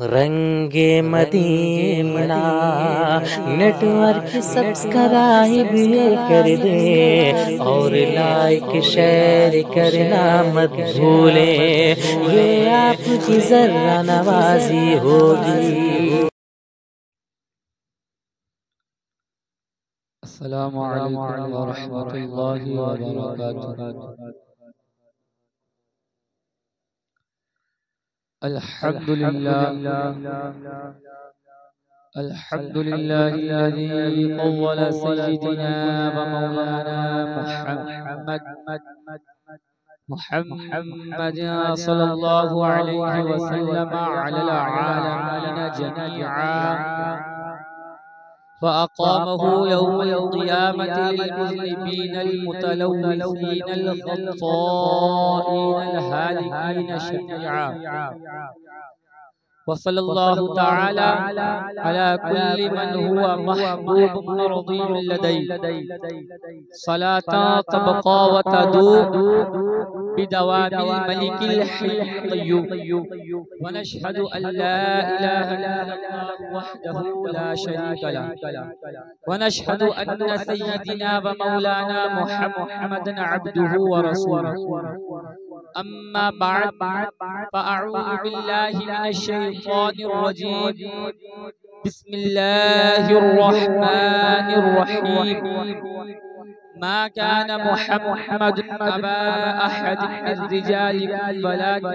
रंगे Medina network subscribe कर दे और like share करना मत भूले, ये आपकी जरा नवाजी होगी। अस्सलामु अलैकुम व रहमतुल्लाहि व बरकातुहू। अल्हम्दुलिल्लाहिल्लज़ी क़व्वल सय्यिदिना व मौलाना मुहम्मद सल्लल्लाहु अलैहि वसल्लम अलल आलमीन जमीआ फ़अक़ामहु यौमल क़ियामति लिल-मुज़निबीन अल-मुतलव्विसीन अल-ख़त्ताईन अल-हालिकीन शफ़ीआ व सल्लल्लाहु तआला अला कुल्लि मन हुवा महबूबुन मर्दियुन लदई सलाता तबक़ा व तदूम बिदवामिल मलिकिल हय्यिल क़य्यूम व नशहदु अन ला इलाहा इल्लल्लाह वहदहु ला शरीका लह व नशहदु अन्न सय्यिदिना व मौलाना मुहम्मदन अब्दुहु व रसूलुहु। अम्मा बअद फ़अऊज़ु बिल्लाहि मिनश शैतानिर रजीम। बिस्मिल्लाहिर रहमानिर रहीम। मा कान मुहम्मदुन अबा अहदिन मिन रिजालिकुम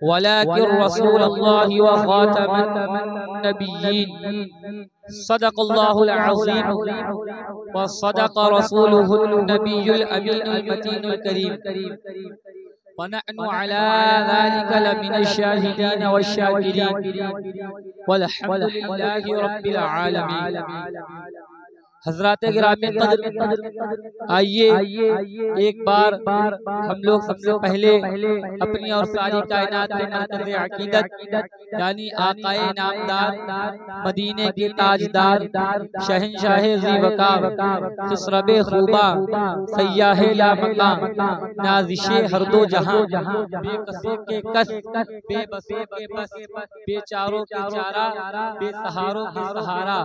वलाकिन रसूलुल्लाहि व खातमन नबिय्यीन। सदक़ल्लाहुल अज़ीम व सदक़ रसूलुहुन नबियुल अमीनुल मतीनुल करीम व नहनु अला ज़ालिका लमिनश शाहिदीन वश्शाकिरीन वल्हम्दुलिल्लाहि रब्बिल आलमीन। हज़रात गिरामी क़द्र, आइए एक बार हम लोग सबसे पहले अपनी और सारी कायनात के मरकज़े अक़ीदत यानी आक़ाए नामदार, मदीने के ताजदार, शहंशाहे ज़ीवकार, खिसरबे खूबा, सय्याहे लामकाम, नाज़िशे हर दो जहां, बेकसों के कस, बेबसों के बस, बेचारों के चारा, बेसहारों के सहारा,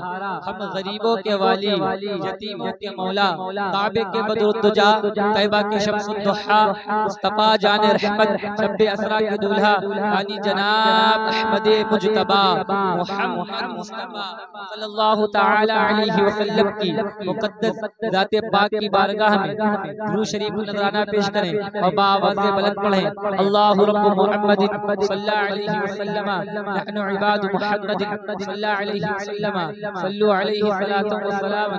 हम गरीबों के वाली, यतीमों के मौला, काबे के बदरुद्दुजा, तैबा के शम्सुद्दुहा, मुस्तफ़ा जाने रहमत, शब्बे असरा के दूल्हा यानी जनाब अहमदे मुज्तबा मुहम्मद मुस्तफ़ा सल्लल्लाहु तआला अलैहि वसल्लम की मुक़द्दस ज़ाते पाक की बारगाह में दुरूद शरीफ नज़राना पेश करें और बाआवाज़े बुलंद पढ़ें। अल्लाहु रब्बु मुहम्मदिन सल्लल्लाहु अलैहि वसल्लम नहनु इबादु मुहम्मदिन सल्लल्लाहु अलैहि वसल्लम सल्लु अलैहि सलातन व सलामन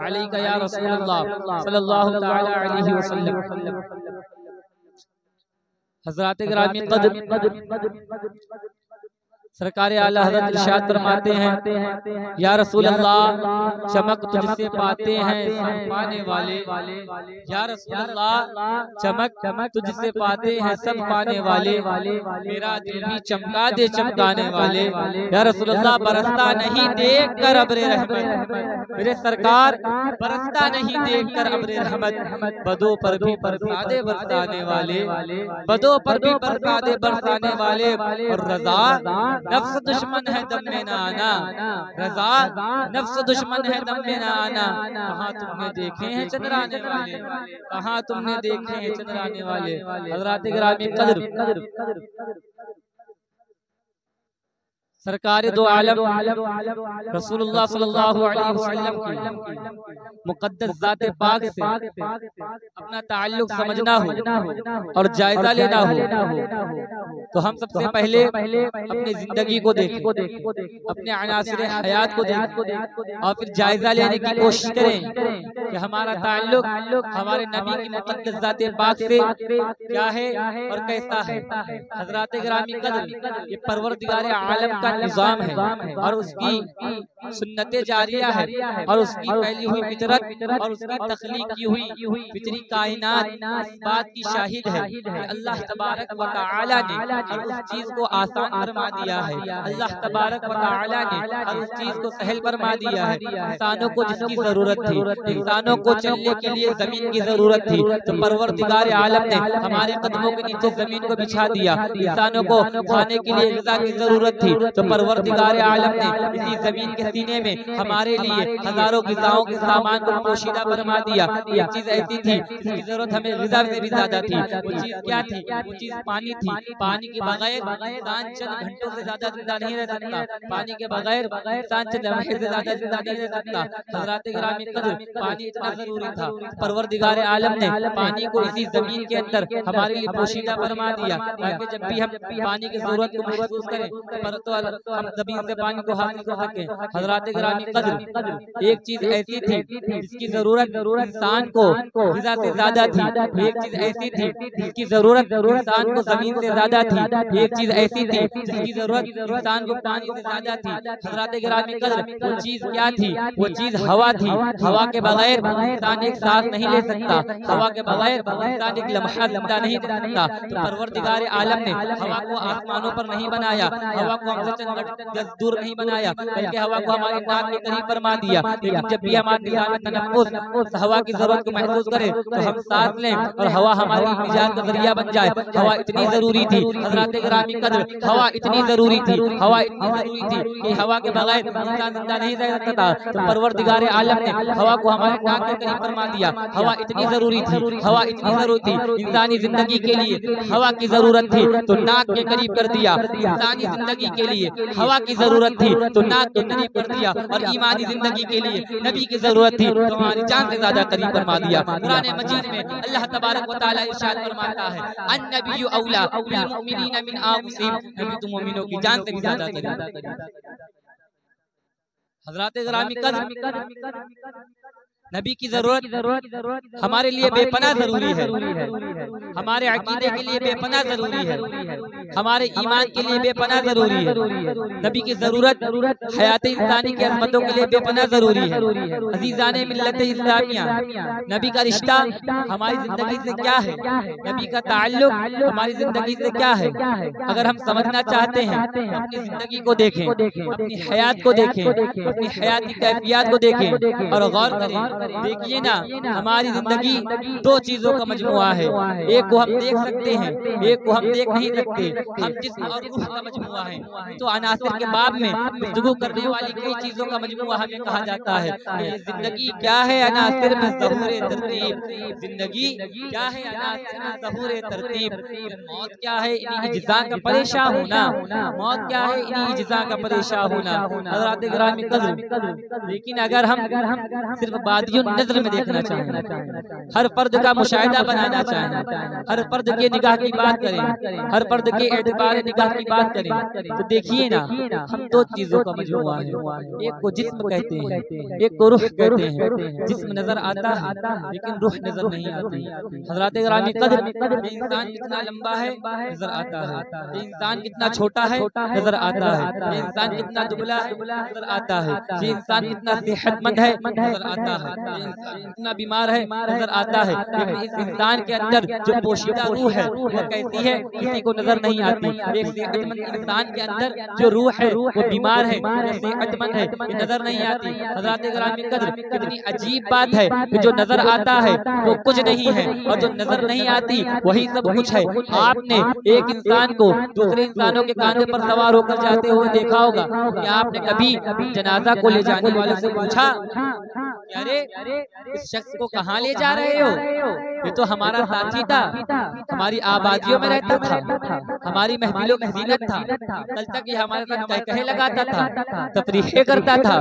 अलैका या रसूलल्लाह सल्लल्लाहु तआला अलैहि वसल्लम। हज़रात गिरामी क़द्र, सरकार आला हज़रत इरशाद फरमाते हैं, या रसूल अल्लाह चमक तुझसे पाते हैं सब पाने वाले, या रसूल अल्लाह चमक तुझसे पाते हैं सब पाने वाले, मेरा दिल भी चमका दे चमकाने वाले। या रसूल अल्लाह बरसता नहीं देख कर अब्रे रहमत, मेरे सरकार बरसता नहीं देख कर अब्रे रहमत, बदों पर भी बरसा दे बरसाने वाले, बदों पर भी बरसा दे बरसाने वाले। और रज़ा नफ्स दुश्मन है दम में ना आना, रज़ा नफ्स दुश्मन है दम में ना आना। कहाँ तुमने देखे हैं चंद्राने वाले, कहाँ तुमने देखे हैं चंद्राने वाले। हज़रात गिरामी क़द्र, सरकार दो आलम रसूलुल्लाह सल्लल्लाहु अलैहि वसल्लम की मुक़द्दस ज़ाते पाक से अपना ताल्लुक समझना हो और जायजा लेना हो तो हम सबसे पहले अपनी जिंदगी को देखें, अपने अनासिर हयात को देखें और फिर जायजा लेने की कोशिश करें कि हमारा ताल्लुक हमारे नबी की मुक़द्दस ज़ाते पाक से क्या है और कैसा है। हज़रात गिरामी क़द्र, ये परवरदिगार आलम का निज़ाम है और उसकी सुन्नते जारिया है और उसकी फैली हुई फितरत और उसकी तख्लीक की हुई फितरी कायनात इस बात की शाहिद है कि अल्लाह तबारक व तआला ने हर उस चीज को आसान फरमा दिया है। अल्लाह तबारक व तआला ने हर उस चीज को सहल फरमा दिया है। इंसानों को जिसकी जरूरत थी, इंसानों को चलने के लिए जमीन की जरूरत थी, तो परवरदिगार आलम ने हमारे कदमों के नीचे जमीन को बिछा दिया। इंसानों को खाने के लिए ग़िज़ा की जरूरत थी, तो परवरदिगार आलम ने इसी जमीन के सीने में हमारे लिए हजारों ग़िज़ाओं के सामान को पोशीदा फरमा दिया। एक चीज ऐसी थी जिसकी जरूरत हमें ग़िज़ा से भी ज्यादा थी। वो चीज क्या थी? वो चीज पानी थी। पानी के बगैर इंसान चंद घंटों से ज्यादा जिंदा नहीं रह सकता। पानी के बगैर इंसान चंद लम्हे से ज्यादा जिंदा नहीं रह सकता। हज़रात गिरामी क़द्र, पानी इतना जरूरी था। परवरदिगार आलम ने पानी को इसी जमीन के अंदर हमारे लिए पोशीदा फरमा दिया, ताकि जब भी हम पानी की जरूरत को महसूस करें तो हम जमीन से पानी को हासिल कर सकें। हज़रात गिरामी क़द्र, एक चीज ऐसी थी जिसकी जरूरत इंसान को ग़िज़ा से ज्यादा थी। एक चीज ऐसी थी जिसकी जरूरत इंसान को जमीन से ज्यादा थी। एक चीज ऐसी थी जिसकी जरूरत इंसान को पानी से ज्यादा थी। हज़रात गिरामी क़द्र, वो चीज क्या थी? वो चीज हवा थी। हवा के बगैर इंसान एक सांस नहीं ले सकता। हवा के बगैर इंसान एक लम्हा जिंदा नहीं रह सकता। तो परवरदिगार आलम ने हवा को आसमानों पर नहीं बनाया, हवा को हमसे चंद गज दूर नहीं बनाया, बल्कि हवा को हमारे नाक के करीब फरमा दिया। लेकिन जब भी हमारे निज़ाम में तनफ़्फ़ुस हवा की जरूरत को महसूस करें तो हम सांस लें और हवा हमारी निजात का जरिया बन जाए। हवा इतनी जरूरी थी। हज़रात गिरामी क़द्र, हवा इतनी जरूरी थी, हवा इतनी जरूरी थी कि हवा के बगैर इंसान जिंदा नहीं रह सकता था। तो परवरदिगार आलम ने हवा को हमारे नाक के करीब फरमा दिया। हवा इतनी जरूरी थी, हवा इतनी जरूरी थी। इंसानी जिंदगी के लिए हवा की जरूरत थी तो नाक के करीब कर दिया। इंसानी जिंदगी के लिए हवा की जरूरत थी तो नाक के करीब कर दिया। और ईमानी जिंदगी के लिए नबी की जरूरत थी तो हमारी जान से ज्यादा करीब फरमा दिया। कुरान मजीद में अल्लाह तबारक व तआला इरशाद फरमाता है, अन्नबिय्यु औला बिल मुमिनीना मिन अंफुसिहिम, नबी तो मोमिनों की जान से भी ज्यादा करीब। हज़रात गिरामी क़द्र, नबी की जरूरत हमारे लिए बेपनाह जरूरी है। हमारे अकीदे के लिए बेपनाह जरूरी है। हमारे ईमान के लिए बेपनाह जरूरी है। नबी की जरूरत हयात इंसानी की अज़मतों के लिए बेपनाह जरूरी है। अज़ीज़ाने मिल्लत इस्लामिया, नबी का रिश्ता हमारी जिंदगी से क्या है, नबी का ताल्लुक हमारी जिंदगी से क्या है, अगर हम समझना चाहते हैं अपनी जिंदगी को देखें, अपनी हयात को देखें, अपनी हयात की कैफियत को देखें और गौर करें। देखिए ना, हमारी जिंदगी दो चीजों का मजमुआ है। एक को हम देख सकते हैं, एक को हम देख नहीं सकते। हम जिस्म और रूह का मजमुआ है। तो अनासिर के बाब में गुफ्तगू करने वाली कई चीजों का मजमुआ हमें कहा जाता है। ये जिंदगी क्या है? अनासिर में ज़हूरे तरतीब। जिंदगी क्या है? अनासिर में ज़हूरे तरतीब। मौत क्या है? इन्हीं इज्ज़ा का परेशान होना। मौत क्या है? इन्हीं इज्ज़ा का परेशान होना। हज़रात गिरामी क़द्र, लेकिन अगर हम सिर्फ नजर में देखना चाहें, हर फर्द का मुशाहिदा बनाना चाहें, हर फर्द के निगाह की बात करें, हर फर्द के एतबार निगाह की बात करें, तो देखिए ना, हम दो चीजों का मजमुआ है। एक को जिस्म कहते हैं, एक को रूह कहते हैं। जिस्म नजर आता है लेकिन रूह नजर नहीं आती। हज़रात गिरामी क़द्र, ये इंसान कितना लंबा है नजर आता है, ये इंसान कितना छोटा है नजर आता है, ये इंसान कितना दुबला है नजर आता है, ये इंसान कितना सेहतमंद है नजर आता है, इतना बीमार है नजर आता है। लेकिन इस इंसान के अंदर जो पोशीदा रूह है वो कैसी है किसी को नजर नहीं आती। एक सेहतमंद इंसान के अंदर जो रूह है वो बीमार है, सेहतमंद है, ये नजर नहीं आती। हज़रात गिरामी क़द्र, कितनी अजीब बात है कि जो नजर आता है वो कुछ नहीं है और जो नजर नहीं आती वही सब कुछ है। आपने एक इंसान को दूसरे इंसानों के कांधे पर सवार होकर जाते हुए देखा होगा। क्या आपने कभी जनाजा को ले जाने वालों से पूछा, अरे इस शख्स को कहाँ ले जा रहे हो? ये तो हमारा साथी था, हमारी आबादियों में रहता था, हमारी महफिलों में ज़ीनत था, कल तक ये हमारे साथ कहे लगाता था, तफरीहें करता था,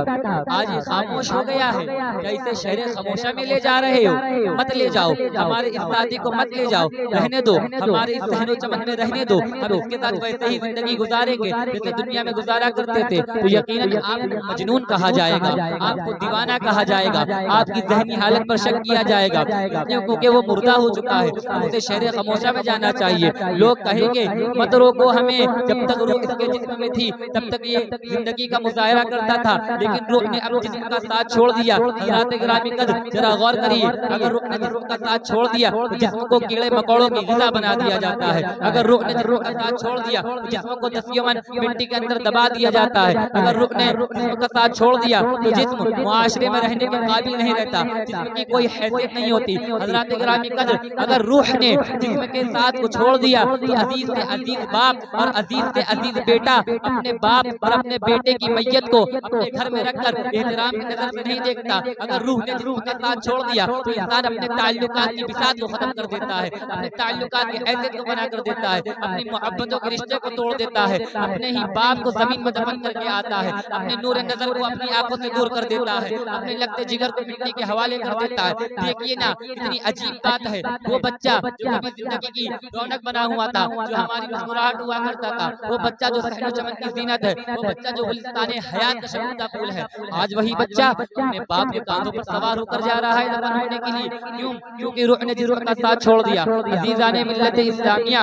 आज ये खामोश हो गया है। क्या इसे शहर खामोशा में ले जा रहे हो? मत ले जाओ, हमारे इस साथी को मत ले जाओ, रहने दो, हमारे इस सहनो चमन में रहने दो। हम इसके साथ वैसे ही जिंदगी गुजारेंगे जैसे दुनिया में गुजारा करते थे। तो यकीनन आपको मजनून कहा जाएगा, आपको दीवाना कहा जाएगा। जाएगा, आपकी ज़हनी हालत पर शक किया जाएगा, क्योंकि वो मुर्दा हो चुका है, उसे शहर खामोशा में जाना चाहिए। लोग कहेंगे मत रोको हमें, जब तक रूह इसके जिस्म में थी तब तक ये जिंदगी का मुजाहरा करता था, लेकिन रूह ने अब जिस्म का साथ छोड़ दिया। हज़रात गिरामी कद्र जरा गौर करिए, अगर रूह ने जिस्म का साथ छोड़ दिया तो जिस्म को कीड़े मकोड़ों की ग़िज़ा बना दिया जाता है। अगर रूह ने जिस्म का साथ छोड़ दिया तो जिस्म को दसियों मिट्टी के अंदर दबा दिया जाता है। अगर रूह ने जिस्म का साथ छोड़ दिया तो जिस्म मुआशरे में रहने के काबिल नहीं रहता, जिस्म की कोई हैसियत नहीं होती। हज़रात गिरामी कद्र अगर रूह ने जिस्म के साथ को छोड़ दिया तो अजीज से अजीज बाप और अजीज से अजीज बेटा अपने बाप और अपने बेटे की मैयत को अपने घर में रखकर एहतराम की नजर से नहीं देखता। अगर रूह ने जिस्म का साथ छोड़ दिया तो इंसान अपने ताल्लुकात की बिसात को खत्म कर देता है, अपने ताल्लुकात की हैसियत को बना कर देता है, अपनी मोहब्बतों के रिश्ते को तोड़ देता है, अपने ही बाप को जमीन में दफन करके आता है, अपने नूर नजर को अपनी आंखों से दूर कर देता है, अपने लगते जिगर को मिट्टी के हवाले कर देता है। देखिए ना कितनी अजीब बात है, वो बच्चा जो कभी जिंदगी की रौनक बना हुआ था, जो हमारी मुस्कुराहट हुआ करता था, वो बच्चा जो सहनो चमन की ज़ीनत है, वो बच्चा जो गुलिस्ताने हयात का शगुफ्ता फूल है, आज वही बच्चा अपने बाप के कांधों पर सवार होकर जा रहा है दफन होने के लिए। क्यों? क्योंकि रूह ने जिस्म का साथ छोड़ दिया। अजीज़ाने मिल्लत इस्लामिया,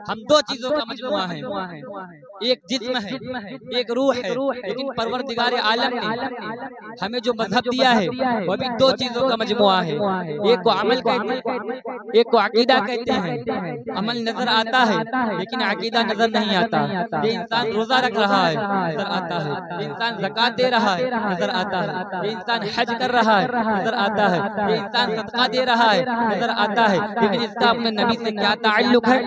हम दो चीजों का मजमुआ है, एक जिस्म है, एक रूह है, लेकिन परवरदिगार आलम ने हमें जो मजहब दिया है वो भी दो चीजों का मजमुआ है। एक को अमल कहते हैं, एक को अकीदा कहते हैं। अमल नजर आता है लेकिन अकीदा नजर नहीं आता। ये इंसान रोजा रख रहा है नजर आता है, ये इंसान ज़कात दे रहा है नजर आता है, ये इंसान हज कर रहा है नजर आता है, ये इंसान सदका दे रहा है नजर आता है, लेकिन इसका अपने नबी से क्या ताल्लुक है,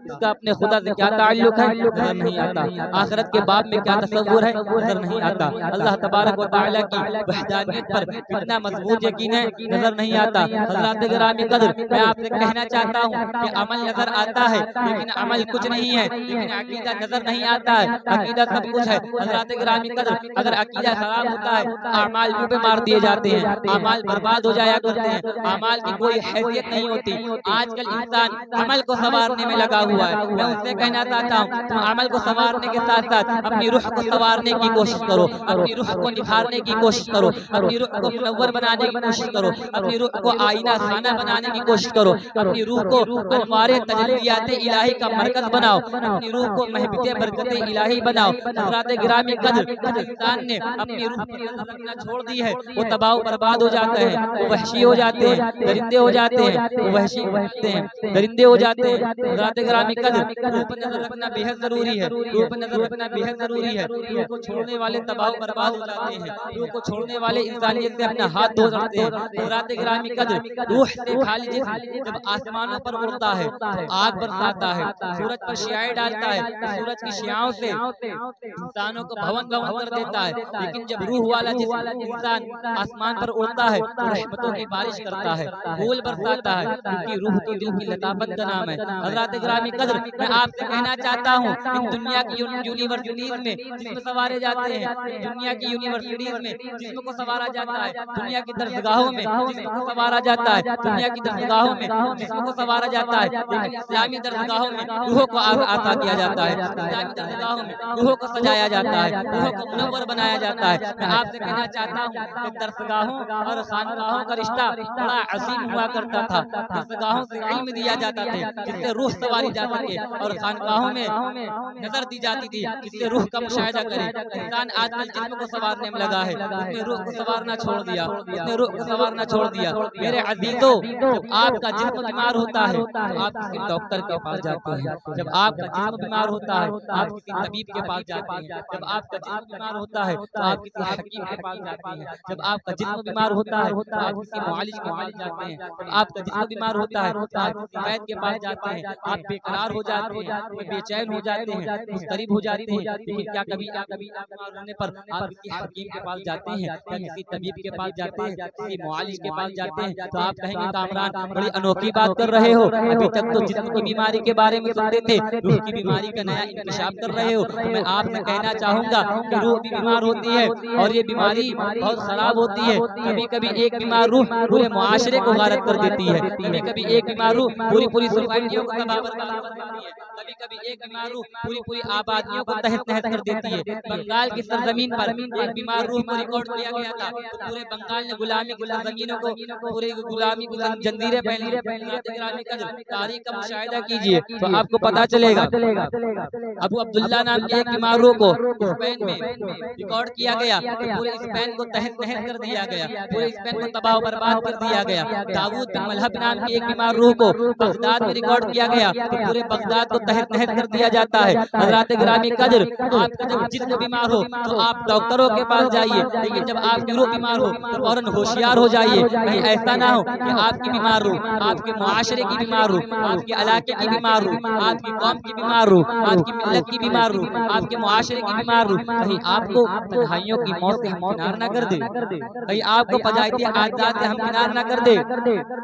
इसका अपने खुदा से क्या ताल्लुक है नजर नहीं आता। आखिरत के बाब में क्या तसव्वुर है नजर नहीं आता। अल्लाह तबारक व तआला की वहदानियत पर कितना मजबूत यकीन है नजर नहीं आता। हज़रात गिरामी कद्र, मैं आपसे कहना चाहता हूँ कि अमल नजर आता है लेकिन अमल कुछ नहीं है, लेकिन अकीदा नजर नहीं आता है। अकीदा सब कुछ है। हज़रात गिरामी कद्र, अगर अकीदा खराब होता है तो अमाल मुँह पे मार दिए जाते हैं, अमाल बर्बाद हो जाया करते हैं, अमाल की कोई हैसियत नहीं होती। आजकल इंसान अमल को संवारने में लगा हुआ है। मैं उनसे कहना चाहता हूँ तुम अमल को संवारने के साथ साथ अपनी रूह को संवारने की कोशिश करो, अपनी रूह को निखारने की कोशिश करो, अपनी रूह को मुनव्वर बनाने की कोशिश करो, अपनी रूह को आईना खाना बनाने की कोशिश करो, अपनी रूह को अनवारे तजल्लियात इलाही का मरकज बनाओ, अपनी रूह को महबते बरकते इलाही बनाओ। हज़रात गिरामी कद्र, इंसान ने अपनी रूह पर नजर रखना छोड़ दी है, वो तबाह बर्बाद हो जाते हैं, वो वहशी हो जाते हैं, दरिंदे हो जाते हैं, वो वहशी होते हैं, दरिंदे हो जाते हैं। हज़रात गिरामी कद्र, रूह पर नजर रखना बेहद जरूरी है, रूह पर नजर रखना बेहद जरूरी है। रूह को छोड़ने वाले तबाह बर्बाद हो जाते हैं, रूह को छोड़ने वाले इंसानियत से अपना हाथ धो जाते हैं। हज़रात गिरामी कद्र, रूह से खाली जिस्म जब आसमानों पर उड़ता है तो आग बरसाता है, सूरज पर शियाएं डालता है, सूरज की शियाओं से इंसानों को भवन भवन कर देता है, लेकिन जब रूह वाला जिस्म इंसान आसमान पर उड़ता है तो रहमतों की बारिश करता है, फूल बरसाता है, क्योंकि रूह तो दिल की लताफत का नाम है। हज़रात गिरामी कद्र, मैं आपसे कहना चाहता हूँ इन दुनिया की यूनिवर्सिटीज में जिस्म संवारे जाते हैं, दुनिया की यूनिवर्सिटीज में जिस्म को संवारा जाता है, दुनिया की दरसगाहों में जिस्म को संवारा जाता है, दुनिया की दरसगाहों में जिस्म को संवारा जाता है, लेकिन इस्लामी दरसगाहों में रूह को आसा किया जाता है, इस्लामी दरसगाहों में रूह को सजाया जाता है, रूह को मुनव्वर बनाया जाता है। मैं आपसे कहना चाहता हूँ कि दरसगाहों और खानगाहों का रिश्ता बड़ा अजीम हुआ करता था। दरसगाहों से इल्म दिया जाता था जिससे रूह सवारी जा सके, और खानगाहों में नजर दी जाती थी जिससे रूह का मुशाहिदा करे। इंसान आजकल जिस्म को संवारने में लगा है, उसने रूह को संवारना छोड़ दिया, उसने रूह को संवारना छोड़ दिया। मेरे अजीजों, जब आपका जिस्म बीमार होता है तो आप किसी डॉक्टर के पास जाते हैं, जब आपका जिस्म बीमार होता है तो आप किसी तबीब के पास जाते हैं, जब आपका जिस्म बीमार होता है तो आप किसी हकीम के पास जाते हैं, जब आपका जिस्म बीमार होता है तो आप किसी मुआलिज के पास जाते हैं, जब आपका जिस्म बीमार होता है तो आप किसी वैद्य के पास जाते हैं। आप बेकरार हो जाते हैं, बेचैन हो जाते हैं, मुस्तरिब हो जाते हैं, लेकिन क्या कभी बीमार होने पर आप किसी हकीम के पास जाते हैं या किसी तबीब के पास जाते हैं, किसी मुआलिज के पास जाते हैं? तो आप कहेंगे कामरान बड़ी अनोखी बात कर रहे हो, अभी तक तो जिस्म की बीमारी के बारे में सुनते थे, रूह की बीमारी का नया इंकशाफ कर रहे हो। तो मैं आपसे कहना चाहूंगा कि रूह भी बीमार होती है और ये बीमारी बहुत खराब होती है। कभी कभी एक बीमार रूह पूरे मुआशरे को गारत कर देती है, कभी कभी एक बीमार रूह पूरी पूरी सोसाइटियों को तबाह बर्बाद कर देती है, कभी कभी एक बीमार रूह पूरी पूरी आबादियों को तहस नहस कर देती है। बंगाल की सरजमीन पर एक बीमार रूह को को रिकॉर्ड किया गया था, तो पूरे बंगाल ने गुलामी की जमीनों को, पूरे गुलामी की जंजीरें पहनी। तारीख का मुशाहिदा कीजिए तो आपको पता चलेगा। अबू अब्दुल्ला नाम के एक बीमार रूह को स्पेन में रिकॉर्ड किया गया, तो पूरे स्पेन को तहस नहस कर दिया गया, पूरे स्पेन को तबाह बर्बाद कर दिया गया। दाऊद बिन मलहब नाम के एक बीमार रूह को बगदाद में रिकॉर्ड किया गया, तो पूरे बगदाद को तहस नहस कर दिया जाता है। हज़रात गिरामी कद्र, आपका जब जिस्म बीमार हो तो आप डॉक्टरों के पास जाइए, लेकिन जब आपकी रूह बीमार हो तो फौरन होशियार हो जाइए। कहीं ऐसा ना हो कि आपकी बीमार रूह, आपके मुआशरे की बीमार रूह, आपके इलाके की बीमार रूह, आपकी कौम की बीमार रूह, आपकी मिल्लत की बीमार रूह, आपके मुआशरे की बीमार रूह कहीं आपको तन्हाइयों की मौत से हमकिनार न कर दे, कहीं आपको फजाइती आदात से हमकिनार न कर दे।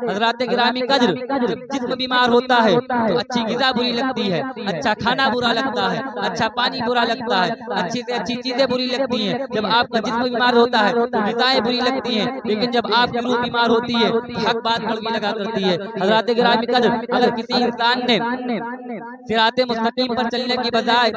हज़रात गिरामी कद्र, जब जिस्म बीमार होता है तो अच्छी ग़िज़ा बुरी लगती है, अच्छा खाना बुरा लगता है, अच्छा पानी बुरा लगता है, अच्छी से अच्छी चीजें बुरी लगती हैं। जब आपका जिस्म बीमार होता है तो ग़िज़ाएं बुरी लगती हैं, लेकिन जब आपकी रूह बीमार होती है तो हक बात कड़वी लगा करती है। हज़रात गिरामी कद्र, अगर किसी इंसान ने सिराते मुस्तकीम पर चलने की बजाय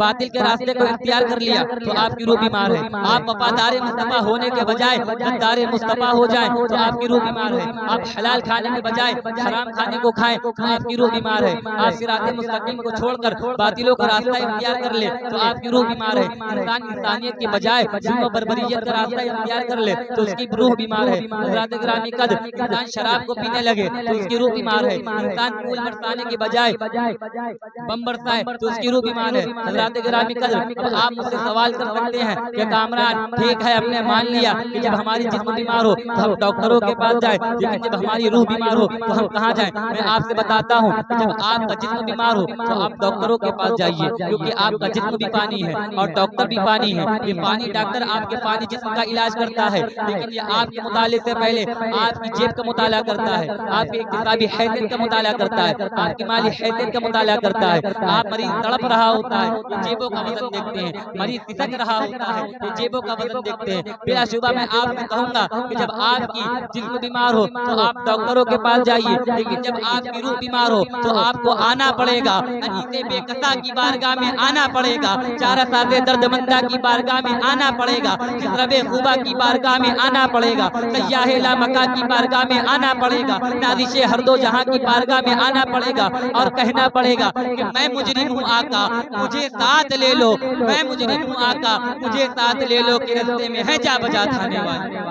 बातिल के रास्ते को इख्तियार कर लिया तो आपकी रूह बीमार है। आप वफादार मुस्तफा होने के बजाय गद्दार मुस्तफा हो जाएं तो आपकी रूह बीमार है। आप हलाल खाने के बजाय हराम खाने को खाएं तो आपकी रूह बीमार है। आप सिराते मुस्तकीम को छोड़कर बातिलों का रास्ता इख्तियार कर ले तो आपकी रूह बीमार है। इंसान इंसानियत के बजाय जुल्म बर्बरियत का रास्ता इख्तियार कर ले तो उसकी रूह बीमार है। हज़रात गिरामी कद्र, इंसान शराब को पीने लगे तो उसकी रूह बीमार है। इंसान फूल बरसाने के बजाय बम बरसाए तो उसकी रूह बीमार है। हज़रात गिरामी कद्र, अब आप मुझसे सवाल कर सकते हैं कि कामरान ठीक है, हमने मान लिया कि जब हमारी जिस्म बीमार हो तो हम डॉक्टरों के पास जाए, लेकिन जब हमारी रूह बीमार हो तो हम कहाँ जाएं? मैं आपसे बताता हूँ, जब आपका जिस्म बीमार हो तो आप डॉक्टरों के पास जाइए, क्योंकि आपका जिस्म भी पानी है और डॉक्टर भी पानी है। ये पानी डॉक्टर आपके पानी जिस्म का इलाज करता है, लेकिन ये आपके मुताले से पहले आपकी जेब का मुताला करता है, आपकी इक्तिसाबी हैसियत का मुताला करता है, आपकी माली हैसियत का मुताला करता है। आप मरीज तड़प रहा होता है तो जेबों का वजन देखते हैं, मरीज खिसक रहा होता है तो जेबों का वजन देखते हैं। बिला शुबा मैं आपसे कहूंगा कि जब आपकी जिस्म बीमार हो तो आप डॉक्टरों के पास जाइए, लेकिन जब आपकी रूह बीमार हो तो आपको आना पड़ेगा अनीसे बेकसा की बारगाह में आना पड़ेगा, चारसाज़े दर्दमंदा की बारगाह में आना पड़ेगा, जिस्रबे खूबा की बारगाह में आना पड़ेगा, सयाहे लामका की बारगाह में आना पड़ेगा, नादिशे हर दो जहां की बारगाह में आना पड़ेगा और कहना पड़ेगा कि मैं मुजरिम हूँ आका, मुझे साथ ले लो, मैं मुजरिम हूँ आका, मुझे साथ ले लो, कि रस्ते में है जा बजा थाने वाले,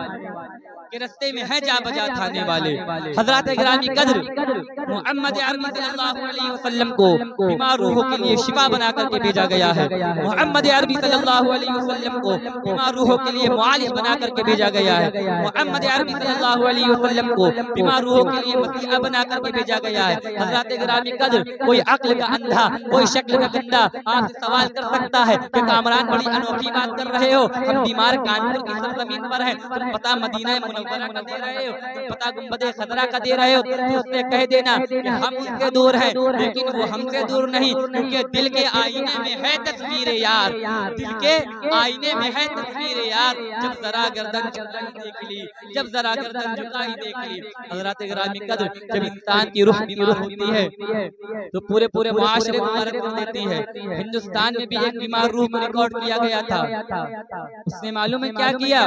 के रस्ते में है जा बजा थाने वाले। हज़रात गिरामी कद्र, मोहम्मद अरबी सल्लल्लाहु अलैहि वसल्लम को बीमार रूहों के लिए शिफा बना करके भेजा गया है। मोहम्मद अरबी सल्लल्लाहु अलैहि वसल्लम को बीमार रूहों के लिए मुआलिज बना करके भेजा गया है। मोहम्मद अरबी सल्लल्लाहु अलैहि वसल्लम को बीमार रूहों के लिए मसीहा बना करके भेजा गया है। हज़रात गिरामी कद्र, कोई अक्ल का अंधा, कोई शक्ल का गंदा आपसे सवाल कर सकता है कि कामरान बड़ी अनोखी बात कर रहे हो, हम बीमार कानपुर की सरजमीन पर हैं, तुम पता मदीना मुनव्वरा का दे रहे हो, तुम पता गुंबदे खजरा का दे रहे हो, तो उससे कह देना कि हम उनसे दूर हैं, लेकिन वो हमसे दूर नहीं, क्योंकि दिल के आईने में है तस्वीर यार, दिल के आईने में है तस्वीर यार, जब जरा गर्दन झुकाई देख ली, जब जरा गर्दन झुकाई देख ली। हज़रात गिरामी कद्र, जब इंसान की रूह बीमार होती है तो पूरे पूरे मुआशरे को मरक कर देती है। हिंदुस्तान में भी एक बीमार रूह को रिकॉर्ड किया गया था, उसने मालूम है क्या किया?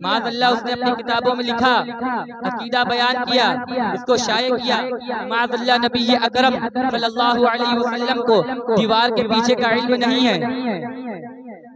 माज़अल्लाह उसने अपनी किताबों में लिखा, अकीदा बयान किया, इसको शाये किया। माज़अल्लाह नबी अकरम सल्लल्लाहु अलैहि वसल्लम को दीवार के पीछे का इल्म नहीं है।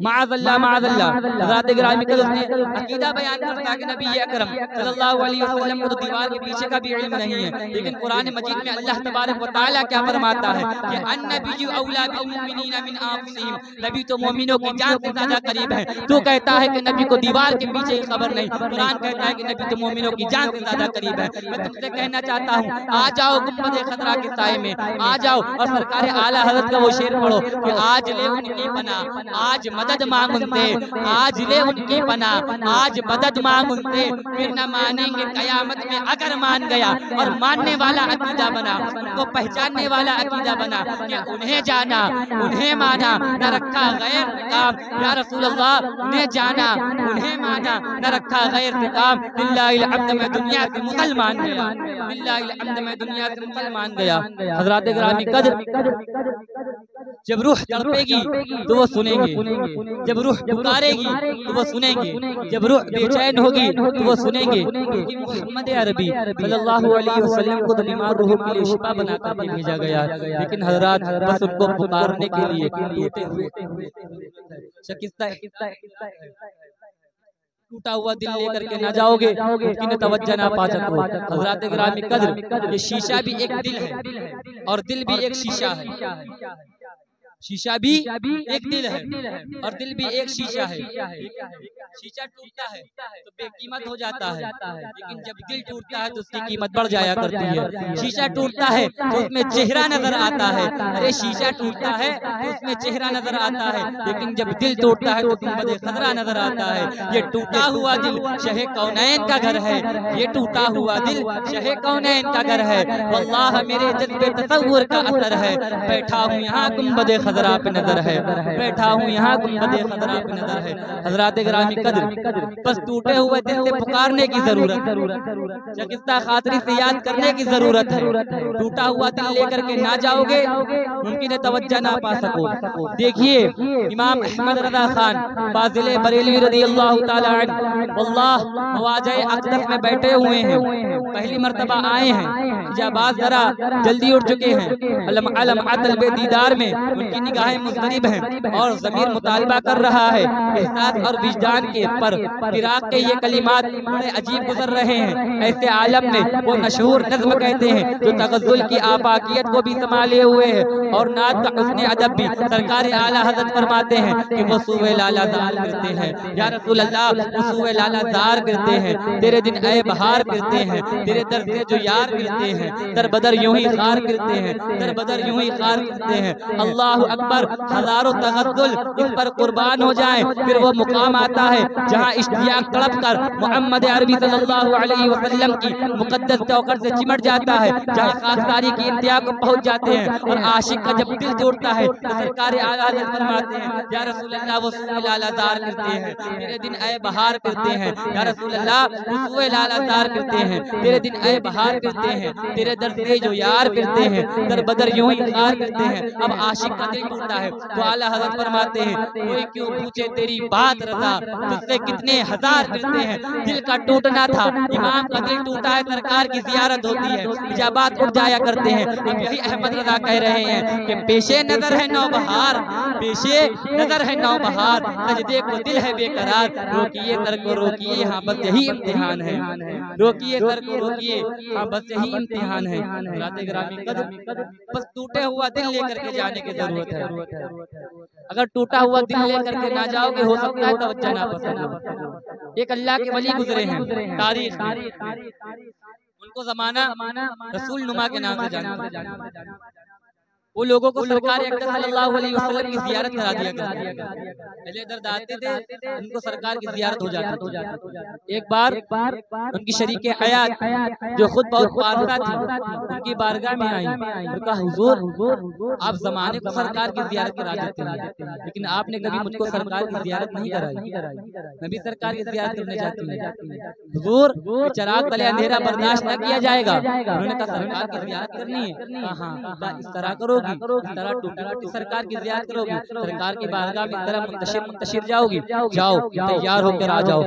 माज़अल्लाह माज़अल्लाह, हज़रात गिरामी कद्र, उसने अकीदा बयान करता है कि नबी अकरम सल्लल्लाहु अलैहि वसल्लम को तो दीवार के पीछे का भी इल्म नहीं है, लेकिन कुरान मजीद में अल्लाह तबारक व तआला क्या फरमाता है कि अन्नबिय्यु औला बिल मुमिनीना मिन अंफुसिहिम, नबी तो मोमिनों की जान से ज्यादा करीब है। तो कहता है कि नबी को दीवार के पीछे की खबर नहीं, कुरान कहता है कि नबी तो मोमिनों की जान से ज्यादा करीब है। मैं तुमसे कहना चाहता हूँ, आ जाओ गुंबदे खतरा के साए में, आ जाओ और सरकार आला हज़रत का वो शेर पढ़ो कि आज ले उनकी पनाह, आज मदद मांग उनसे, आज ले उनकी पनाह, आज मदद मांग उनसे, फिर न मानेंगे कयामत में अगर मान गया। और मानने वाला अकीदा बना, उनको पहचानने वाला अकीदा बना कि उन्हें जाना, उन्हें माना, न रखा गैर से काम। या रसूल अल्लाह, उन्हें जाना, उन्हें माना, न रखा गैर से काम। बिल्लाहिल हम्द, मैं दुनिया से मुसलमान गया, बिल्लाहिल हम्द, मैं दुनिया से मुसलमान गया। हज़रात गिरामी कद्र, जब रूह तड़पेगी तो वो सुनेंगे, जब रूह पुकारेगी तो वो सुनेंगे, जब रूह बेचैन होगी तो वो सुनेंगे। क्योंकि मोहम्मद अरबी सल्लल्लाहु अलैहि वसल्लम को तो बीमार रूहों के लिए शिफा बनाकर के भेजा गया, लेकिन हजरात बस उनको पुकारने के लिए टूटे हुए टूटा हुआ दिल लेकर के ना जाओगे, मुमकिन तवज्जो ना पा सको। हजरात गिरामी कद्र, ये शीशा भी एक दिल है और दिल भी एक शीशा है। शीशा भी एक दिल है और दिल भी एक शीशा है। शीशा टूटता है तो बेकीमत हो जाता है, लेकिन जब दिल टूटता है तो उसकी कीमत बढ़ जाया करती है। शीशा टूटता है तो उसमें चेहरा नजर आता है, अरे शीशा टूटता है तो उसमें चेहरा नजर आता है, लेकिन जब दिल टूटता है तो गुंबद खतरा नजर आता है। ये टूटा हुआ दिल शहे कौनैन का घर है, ये टूटा हुआ दिल शहे कौनैन का घर है। वल्लाह मेरे जज्बे तसव्वुर का असर है, बैठा हूँ यहाँ गुंबद खतरा पे नजर है, बैठा हूँ यहाँ गुंबद खतरा पे नजर है। हजरात गिरामी कद्र, बस टूटे हुए दिल से पुकारने की जरूरत है, शकिस्ता खातरी से याद करने की जरूरत है। टूटा हुआ दिल लेकर के ना जाओगे, मुमकिन है तवज्जो ना पा सको। देखिए इमाम अहमद रजा खान फाजिल बरेलवी रज़ियल्लाहु ताला अन्हु वल्लाह मवाज़े अक़दस में बैठे हुए हैं, पहली मर्तबा आए हैं, इजाबात जरा जल्दी उठ चुके हैं। अलम अलम अतल बे दीदार में उनकी निगाहें मुस्तरिब हैं और ज़मीर मुतालिबा कर रहा है एहसास और विजदान के पर। फिराक के ये कलिमात बड़े अजीब गुजर रहे हैं। ऐसे आलम में वो मशहूर नज़्म कहते हैं जो तगज़्ज़ुल की आफाकियत को भी संभाले हुए है और नात का हुस्न अदब भी। सरकार आला हज़रत फरमाते हैं कि वो सूवे लाला ज़ार करते हैं, या रसूल अल्लाह वो सूवे लाला ज़ार करते हैं। तेरे दिन ऐ बहार करते हैं, तेरे दर से जो यार करते हैं, दर बदर यूं ही खार करते हैं, दर बदर यूं ही खार करते हैं। अल्लाह अकबर, हजारों तगज़्ज़ुल इस पर कुर्बान हो जाए, फिर वो मुकाम आता है जहाँ इश्तियाक तड़प कर मोहम्मद अरबी सल्लल्लाहु अलैहि वसल्लम की मुकद्दस चौखट से चिमट जाता है, जहाँ खाकसारी की इंतहा को पहुँच जाते हैं। और आशिक का जब दिल जोड़ता है तो सरकार आला हज़रत फरमाते हैं या रसूल अल्लाह वो सूवे लाला ज़ार करते हैं, तेरे दिन ऐ बहार करते हैं। या रसूल अल्लाह वो सूवे लाला ज़ार करते हैं, तेरे दिन ऐ बहार करते हैं, तेरे दर से जो यार करते हैं, दर बदर यूं ही खार करते हैं। अब आशिक का दिल टूटता है तो आला हज़रत फरमाते हैं कोई क्यों पूछे तेरी बात रज़ा, तुझसे कितने हजार करते हैं। दिल का टूटना था, इमाम का दिल टूटा है, सरकार की ज़ियारत होती है, इजाबात उठ जाया करते हैं। अब यही अहमद रज़ा कह रहे हैं कि पेशे नजर है नौबहार, पेशे नजर है नौबहार, सजदे को दिल है बेकरार। रोकिए सर को रोकिए, हाँ बस यही इम्तिहान है, रोकिए सर को रोकिए, हाँ बस यही इम्तिहान है। रात ग्रामी कद्र, बस टूटे हुआ दिल लेकर के जाने की जरूरत है। अगर टूटा हुआ दिल लेकर के ना जाओगे, हो सकता है तवज्जो ना पसंद। एक अल्लाह के वली गुजरे हैं तारीख में, उनको जमाना रसूल नुमा के नाम से जानते हैं। वो लोगों को सरकार अक़दस सल्लल्लाहु अलैहि वसल्लम की ज़ियारत करा दिया करता। पहले दर्द आते थे, उनको सरकार की ज़ियारत हो जाती। एक बार उनकी शरीके हयात जो खुद बहुत पारसा थी, उनकी बारगाह में आई, उनका हुजूर आप ज़माने को सरकार की ज़ियारत करा देते हैं, लेकिन आपने कभी मुझको सरकार की ज़ियारत नहीं कराई, मैं भी सरकार की ज़ियारत करने जाती हूँ। हुजूर चिराग तले अंधेरा बर्दाश्त न किया जाएगा। उन्होंने कहा सरकार की ज़ियारत करनी है, हाँ इस तरह करोगी, इस तरह टूटी सरकार की ज़ियारत करोगी, सरकार की बारगाह में इस तरह मुंतशिर जाओगी, जाओ तैयार होकर आ जाओ,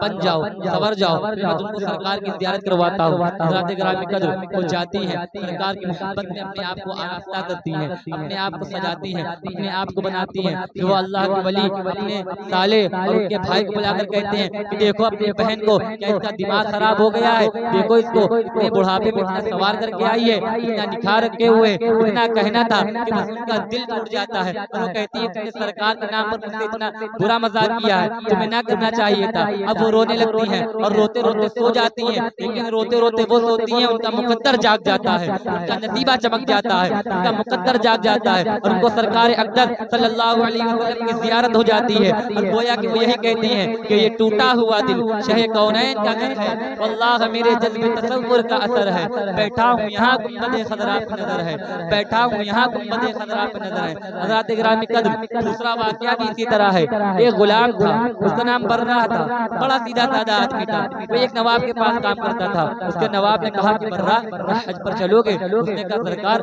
बन जाओ, सवर जाओ, मैं तुमको सरकार की ज़ियारत करवाता हूँ। हज़रात गिरामी कद्र वो जाती हैं, सरकार की मोहब्बत में अपने आप को आरास्ता करती हैं, अपने आप को सजाती हैं, अपने आप को बनाती हैं। जो अल्लाह के वली अपने साले और उनके भाई को बुलाकर कहते हैं कि देखो अपनी बहन को, क्या इसका दिमाग खराब हो गया है, देखो इसको इतने बुढ़ापे में इतना सवार करके आई है, इतना निखार रखे हुए, इतना कहना था कि बस उनका दिल टूट जाता है। और वो कहती है तुमने सरकार के नाम पर मुझसे इतना बुरा मजाक किया है, तुम्हें ना करना चाहिए था। अब वो रोने लगती हैं और रोते रोते सो जाती हैं, लेकिन रोते रोते वो सोती हैं उनका मुकद्दर जाग जाता है, उनका नसीबा चमक जाता है, उनका मुकद्दर जाग जाता है और उनको सरकार अक़दस सल्लल्लाहु अलैहि वसल्लम की ज़ियारत हो जाती है। और गोया कि वो यही कहती हैं कि ये टूटा हुआ दिल शहे कौनैन का घर है, वल्लाह मेरे जज्बे तसव्वुर का असर है। बैठा हूँ यहाँ गुंबद खतरा पे नजर है, बैठा हूँ यहाँ यहाँ गुंबद खजरा पे नजर है। हज़रात गिरामी कद्र दूसरा वाक़या भी इसी तरह है। एक गुलाम था, उसका नाम बर्रा था, बड़ा सीधा साधा आदमी था। वो एक नवाब के पास काम करता था। उसके नवाब ने कहा कि बर्रा हज पर चलोगे? उसने कहा सरकार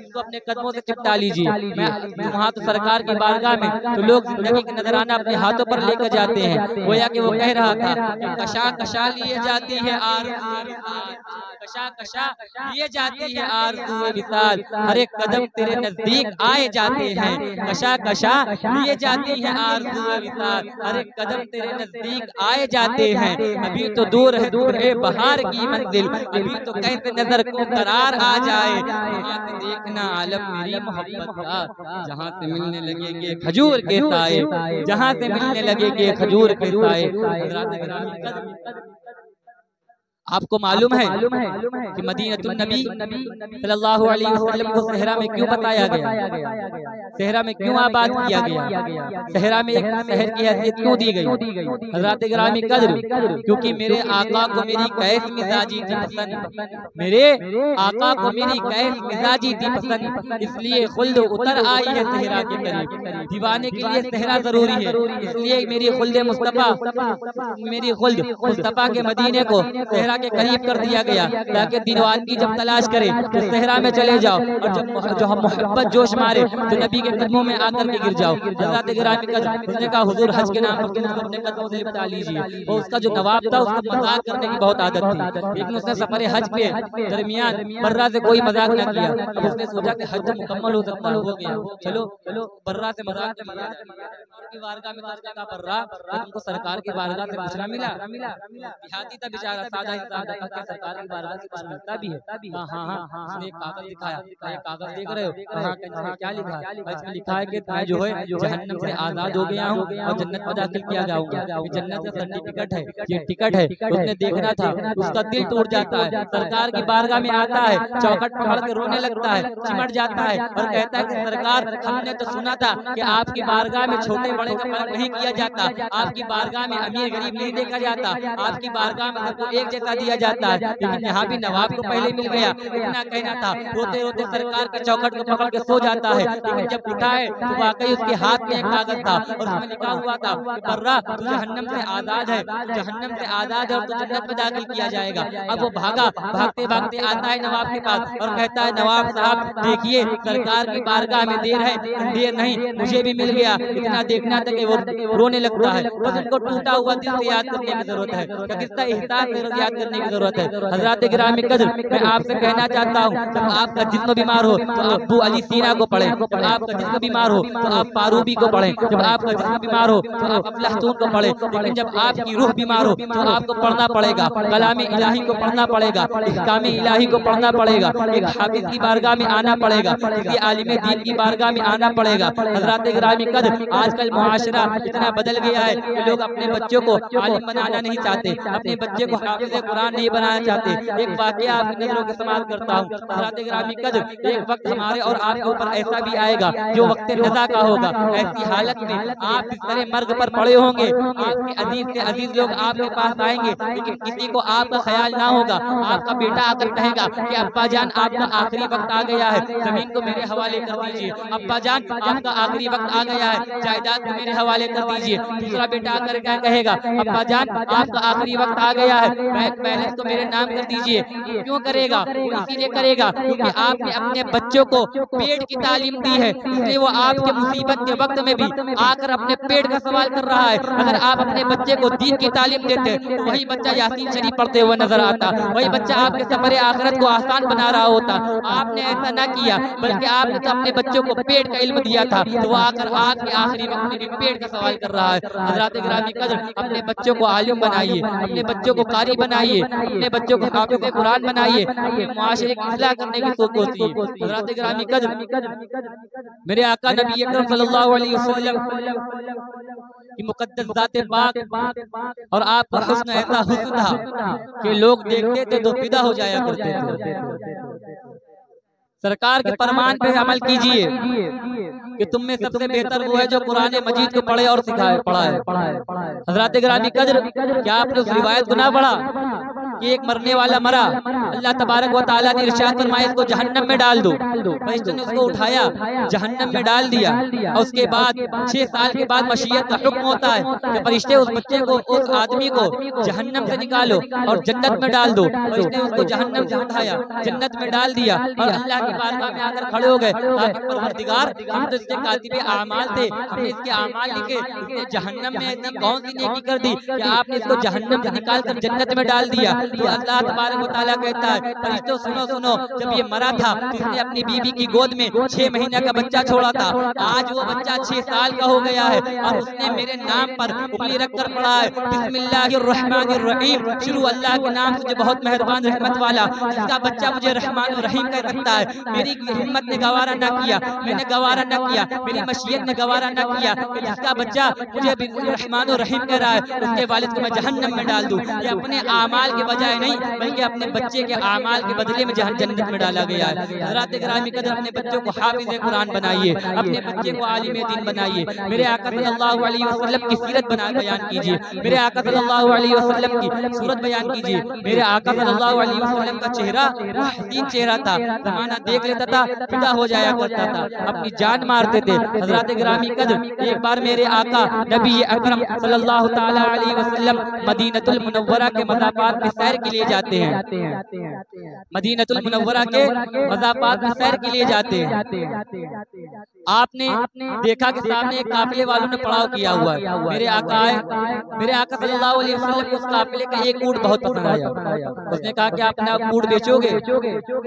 तो अपने कदमों से चिपटा लीजिए, मैं वहाँ तो सरकार की बारगाह में तो लोग जिंदगी का नजराना अपने हाथों पर लेकर जाते हैं। गोया कि वो कह रहा था कि कशा कशा लिए जाती है कशा कशा लिए जाती है आरज़ू विसाल, हर एक कदम तेरे नजदीक आए जाते हैं। कशा कशा लिए जाती है आरज़ू विसाल, हर एक कदम तेरे नजदीक आए जाते हैं। अभी तो दूर है बहार की मंजिल, अभी तो कैसे नजर को करार आ जाए। यहाँ से देखना आलम मेरी मोहब्बत का, जहाँ से मिलने लगेंगे खजूर के साए, जहाँ से मिलने लगेंगे खजूर के साए। आपको मालूम है कि मदीनतुन नबी सल्लल्लाहु अलैहि वसल्लम को सहरा में क्यों बताया गया, सहरा में क्यों आबाद किया गया, सहरा में एक शहर की हैसियत क्यों दी गई? हज़रात गिरामी कद्र, क्योंकि मेरे आका को मेरी कैस मिजाजी थी पसंद, मेरे आका को मेरी कैस मिजाजी थी पसंद, इसलिए खुल्द उतर आई है सहरा के करीब। दीवाने के लिए सहरा जरूरी है, इसलिए मेरी खुल्द मुस्तफा, मेरी खुल्द मुस्तफा के मदीने को सहरा के करीब कर दिया गया, ताकि दीवान की जब तलाश करे तो सहरा में चले जाओ, और जब जो हम मोहब्बत जोश मारे तो नबी के कदमों में आकर के गिर जाओ। हज़रात गिरामी कद्र, उसने कहा हुजूर हज के नाम पर अपने कदमों से लिपटा लीजिए। और उसका जो नवाब था उसको मजाक करने की बहुत आदत थी, लेकिन उसने सफर हज पे दरमियान बर्रा से कोई मजाक न किया। अब उसने सोचा कि हज मुकम्मल हो सकता हो गया, चलो बर्रा से मजाक की बारगाह में बर्रा तुमको सरकार की बारगाह से कुछ ना मिला, देहाती था बेचारा, सादा सरकार की बारगाह से कुछ मिलता भी है। हाँ, उसने एक कागज दिखाया, एक कागज देख रहे हो, क्या लिखा है? इसमें लिखा है कि मैं जो है जहन्नम से आजाद हो गया हूँ और जन्नत में दाखिल किया जाऊंगा, ये जन्नत का सर्टिफिकेट है, ये टिकट है। उसने देखना था, उसका दिल टूट जाता है, सरकार की बारगाह में आता है, चौखट पकड़ के रोने लगता है, चिमट जाता है और कहता है कि सरकार हमने तो सुना था कि आपकी बारगाह में छोटे बड़े का फर्क नहीं किया जाता, आपकी बारगाह में अमीर गरीब नहीं देखा जाता, आपकी बारगाह में सबको एक जैसा दिया जाता है, लेकिन यहाँ भी नवाब को पहले मिल गया। इतना कहना था, रोते रोते सरकार के चौखट को पकड़ के सो जाता है, लेकिन जब उठा है तो वाकई उसके हाथ में एक कागज था और उसमें लिखा हुआ था बर्रा तू जहन्नम से आजाद है, जहन्नम से आजाद है और तू जन्नत में दाखिल किया जाएगा। अब वो भागा, भागते भागते आता है नवाब के पास और कहता है नवाब साहब देखिए सरकार की बारगाह में देर है, देर नहीं मुझे भी मिल गया। इतना देखना था कि वो रोने लगता है, बस उनको टूटा हुआ दिल से याद करने की जरूरत है, कितना एहसास से याद करने की जरूरत है। हज़रात गिरामी कद्र, मैं आपसे कहना चाहता हूँ जब आपका जिस्म बीमार हो तो आप अबू अली सीना को पढ़ें, जब आपका जिस्म बीमार हो तो आप फारूबी को पढ़ें, जब आपका जिस्म बीमार हो तो आप अफलातून को पढ़ें, लेकिन जब आपकी रूह बीमार हो तो आपको पढ़ना पड़ेगा कलाम इलाही को पढ़ना पड़ेगा, इहकाम इलाही को पढ़ना पड़ेगा, एक हाफिज की बारगाह में आना पड़ेगा, किसी आलिम दीन की बारगाह में आना पड़ेगा। हज़रात गिरामी कद्र, आजकल मुआशरा इतना बदल गया है कि लोग अपने बच्चों को आलिम बनाना नहीं चाहते, अपने बच्चे को हाफिज कुरान नहीं बनाना चाहते। एक वाकया आपकी नजरों के समाज करता हूँ। हज़रात गिरामी कद्र, एक वक्त हमारे और आपके ऊपर ऐसा भी आएगा जो वक्त नज़ा का होगा। ऐसी हालत में आप इस तरह मर्ग पर पड़े होंगे, आपके अजीज से अजीज लोग आपके पास आएंगे, लेकिन किसी को आपका ख्याल ना होगा। आपका बेटा आकर कहेगा कि अब्बा जान आपका आखिरी वक्त आ गया है, जमीन को मेरे हवाले कर दीजिए। अब्बा जान आपका आखिरी वक्त आ गया है, जायदाद को मेरे हवाले कर दीजिए। दूसरा बेटा आकर क्या कहेगा, अब्बा जान आपका आखिरी वक्त आ गया है, बैंक बैलेंस को मेरे नाम कर दीजिए। क्यों करेगा? इसीलिए करेगा क्योंकि आपने अपने बच्चों को पेट की तालीम दी है, इसलिए वो आपके मुसीबत के वक्त में भी आकर अपने पेट का सवाल कर रहा है। अगर आप अपने बच्चे को दीन की तालीम देते तो वही बच्चा यासीन शरीफ पढ़ते हुए नजर आता, वही बच्चा आपके सफर आखिरत को आसान बना रहा होता। आपने ऐसा ना किया, बल्कि आपने तो अपने बच्चों को पेट का इल्म दिया था, तो वो आकर आपके आखिरी वक्त में भी पेट का सवाल कर रहा है। हज़रात गिरामी कद्र, अपने बच्चों को आलिम बनाइए, अपने बच्चों को कारी बनाइए, अपने बच्चों को हाफिज़ कुरान बनाइए, अपने मुआशरे की इस्लाह करने की कोशिश कीजिए। हज़रात गिरामी कद्र, मेरे आका नबी अकरम सल्लल्लाहु अलैहि वसल्लम की मुक़द्दस ज़ात पाक और आपका हुस्न ऐसा हुस्न था कि लोग देखते थे तो फिदा हो जाया करते थे। सरकार के फरमान पे अमल कीजिए कि तुम में सबसे बेहतर वो है जो कुरान मजीद को पढ़े और सिखाए पढ़ाए। हज़रात गिरामी कद्र, क्या आपने उस रिवायत को ना पढ़ा कि एक मरने वाला मरा, अल्लाह तबारक व तआला ने इरशाद फरमाया इसको जहन्नम में डाल दो। फरिश्तों ने उसको उठाया, जहन्नम में डाल दिया। और उसके बाद 6 साल के बाद मशीयत का हुक्म होता है कि फरिश्ते उस बच्चे को, उस आदमी को जहन्नम से निकालो और जन्नत में डाल दो। फरिश्ते उसको जहन्नम से उठाया, जन्नत में डाल दिया और अल्लाह की बारगाह में आकर खड़े हो गए। परवरदिगार, हम तो इसके कातिबे आमाल थे, हमने इसके आमाल लिखे, इसने जहन्नम में ऐसी कौन सी नेकी कर दी कि आपने इसको जहन्नम से निकाल कर जन्नत में डाल दिया। तो अल्लाह तबारक व तआला कहता है फरिश्तों सुनो सुनो, जब ये मरा था तो इसने अपनी बीवी की गोद में 6 महीने का बच्चा छोड़ा था। आज वो बच्चा 6 साल का हो गया है और उसने मेरे नाम पर उंगली रख कर पढ़ा है बिस्मिल्लाहिर्रहमानिर्रहीम, शुरू अल्लाह के नाम से जो बहुत मेहरबान रहमत वाला। जिसका बच्चा मुझे रहमान और रहीम कह सकता है, मेरी हिम्मत ने गवारा न किया, मैंने गवारा न किया, मेरी मशीयत ने गवारा न किया कि जिसका बच्चा मुझे रहमान और रहीम कह रहा है उसके वालिद को मैं जहन्नम में डाल दूं। ये अपने आमाल के बजाय नहीं बल्कि अपने बच्चे के आमाल के बदले में जन्नत में डाला गया है। हज़रात गिरामी कदर, अपने बच्चों को हाफिज़ कुरान बनाइए, अपने बच्चे को आलिम दीन बनाइए। मेरे आका सल्लल्लाहु अलैहि वसल्लम की सीरत बयान कीजिए, मेरे आका सल्लल्लाहु अलैहि वसल्लम की सूरत बयान कीजिए। मेरे आका सल्लल्लाहु अलैहि वसल्लम का चेहरा हसीन चेहरा था, ज़माना देख लेता था फिदा हो जाया करता था, अपनी जान मारते थे। हज़रात गिरामी कदर, एक बार मेरे आका नबी अकरम सल्लल्लाहु ताला अलैहि वसल्लम मदीनतुल मुनव्वरा के मज़ाफ़ात में सैर के लिए जाते हैं, मदीनतुल मुनव्वरा के मज़ाफ़ात में सैर के लिए जाते हैं। आपने देखा कि सामने एक काफिले वालों ने पड़ाव किया हुआ है। मेरे आका आए, मेरे आका सल्लल्लाहु अलैहि वसल्लम को उस काफिले का एक ऊंट बहुत पसंद आया। उसने कहा कि अपना ऊंट बेचोगे?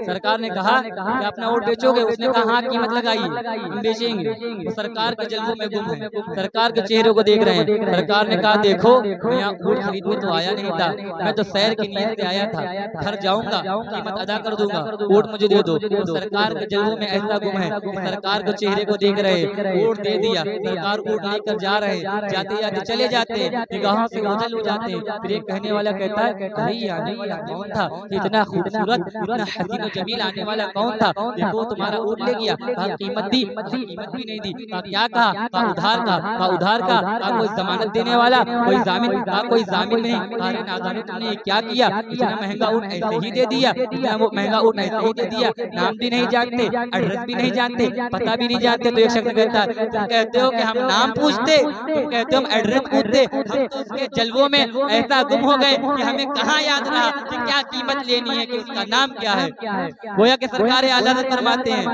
सरकार ने कहा कि अपना ऊंट बेचोगे? उसने कहा हाँ, कीमत लगाइए, हम बेचेंगे। तो सरकार के जल्वों में गुम है, सरकार के चेहरों को देख रहे हैं। सरकार ने कहा देखो, मैं यहाँ ऊंट खरीदने तो आया नहीं था, मैं तो सैर की नीयत से आया था, घर जाऊंगा कीमत अदा कर दूंगा, ऊंट मुझे दे दो। तो सरकार के जल्वों में ऐसा गुम है, सरकार के चेहरे को देख रहे, ऊंट दे दिया। सरकार ऊंट लेकर जा रहे, जाते जाते चले जाते, निगाहों से ओझल हो जाते। फिर एक कहने वाला कहता है अरे ये आने वाला कौन था, इतना खूबसूरत, इतना हसीन और जमील आने वाला कौन था? देखो तुम्हारा ऊंट ले गया। कहा कीमत दी? कीमत भी नहीं दी। कहा क्या कहा? कहा उधार का। कहा उधार का? कहा कोई जमानत देने वाला, कोई जामिन? कहा कोई जामिन नहीं। अरे नादानो, तुमने क्या किया? इतना महंगा ऊंट ऐसे ही दे दिया, इतना महंगा ऊंट ऐसे ही दे दिया, नाम भी नहीं जानते, एड्रेस भी नहीं जानते, पता भी नहीं जानते। तो एक शख्स कहता है तुम कहते हो कि हम नाम पूछते, तुम कहते हो हम एड्रेस पूछते, हम तो उसके जलवों में ऐसा गुम हो गए कि हमें कहाँ याद रहा कि क्या कीमत लेनी है, कि उसका नाम क्या है। गोया कि सरकार आला फरमाते हैं।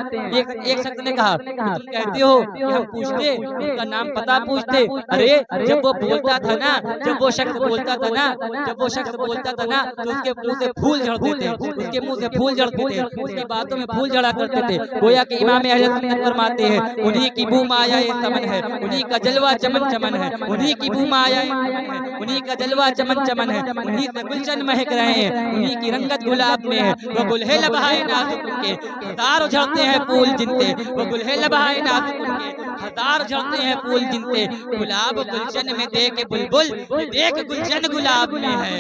एक शख्स ने कहा तुम कहते हो कि हम पूछते, उसका नाम पता पूछते। अरे जब वो बोलता था ना, जब वो शख्स बोलता था ना, जब वो शख्स बोलता था ना, तो उसके मुंह से फूल झड़ते थे, उसके मुंह से फूल झड़ते थे, उसकी बातों में फूल झड़ा करते थे। गोया कि इमाम अहले सुन्नत फरमाते हैं उन्हीं की बू माया ये समन है, उन्हीं का जलवा चमन चमन है, उन्हीं की बू माया ये समन है, उन्हीं का जलवा चमन चमन है, उन्हीं से गुलशन महक रहे हैं, उन्हीं की रंगत गुलाब में है। वो गुलहे लबहाए नाजुक उनके हजार उझड़ते हैं फूल जिनसे, वो गुलहे लबहाए नाजुक उनके हजार उझड़ते हैं फूल जिनसे। गुलाब गुलशन में देख बुलबुल, देख गुलशन गुलाब में है,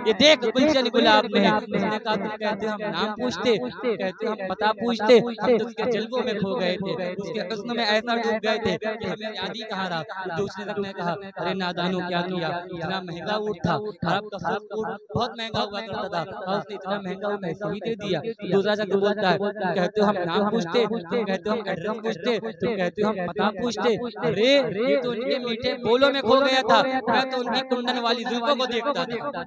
ये देख गुलशन गुलाब में है। उसने कहा तुम कहते हो हम नाम पूछते, कहते हो हम पता पूछते, हम तो उसके जल्वों में खो गए थे, उसके हुस्न में ऐसा डूब गए थे कि हमें याद ही कहाँ रहा। दूसरे शख्स ने कहा अरे नादानो क्या किया, इतना महंगा ऊंट था, अरब का ऊंट बहुत महंगा हुआ करता था और उसने इतना महंगा ऊंट ऐसे ही दे दिया। दूसरा शख्स बोलता है तुम कहते हो हम नाम पूछते, तुम कहते हो हम एड्रेस पूछते, तुम कहते हो हम पता पूछते। अरे ये तो उनके मीठे बोलों में खो गया था, मैं तो उनकी कुंडन वाली जुल्फों को देखता था,